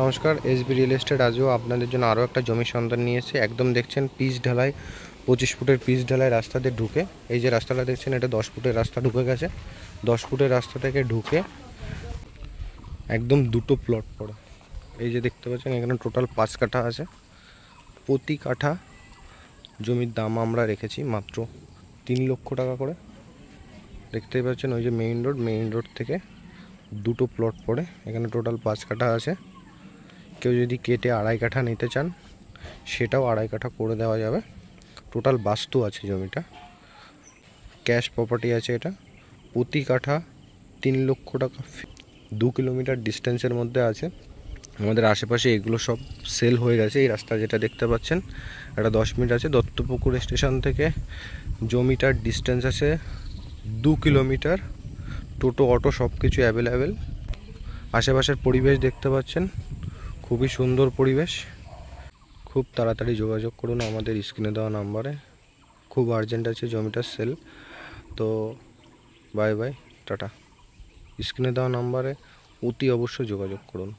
নমস্কার, SB real estate আজও আপনাদের জন্য আরও একটা জমির সন্ধান নিয়ে এসেছে। একদম দেখছেন পিচ ঢালাই, 25 ফুটের পিচ ঢালাই রাস্তা দিয়ে ঢুকে, এই যে রাস্তাটা দেখছেন এটা 10 ফুটের রাস্তা ঢুকে গেছে। 10 ফুটের রাস্তা থেকে ঢুকে একদম দুটো প্লট পড়ে। এই যে দেখতে পাচ্ছেন এখানে টোটাল 5 কাঠা আছে। প্রতি কাঠা জমির দাম আমরা রেখেছি মাত্র 3 লক্ষ টাকা করে। দেখতেই পাচ্ছেন ওই যে মেইন রোড থেকে দুটো প্লট পড়ে। এখানে টোটাল 5 কাঠা আছে। কেউ যদি কেটে 2.5 কাঠা নিতে চান সেটাও 2.5 কাঠা করে দেওয়া যাবে। টোটাল বাস্তু আছে জমিটা, ক্যাশ প্রপার্টি আছে এটা। প্রতি কাঠা 3 লক্ষ টাকা। 2 কিলোমিটার ডিস্টেন্সের মধ্যে আছে। আমাদের আশেপাশে এগুলো সব সেল হয়ে গেছে। এই রাস্তা যেটা দেখতে পাচ্ছেন এটা 10 মিনিট আছে। দত্তপুকুর স্টেশন থেকে জমিটার ডিস্টেন্স আছে 2 কিলোমিটার। টোটো অটো সব কিছু অ্যাভেলেবেল। আশেপাশের পরিবেশ দেখতে পাচ্ছেন, খুবই সুন্দর পরিবেশ। খুব তাড়াতাড়ি যোগাযোগ করুন আমাদের স্ক্রিনে দেওয়া নাম্বারে। খুব আর্জেন্ট আছে জমিটার সেল। তো বাই বাই, টাটা। স্ক্রিনে দেওয়া নাম্বারে অতি অবশ্যই যোগাযোগ করুন।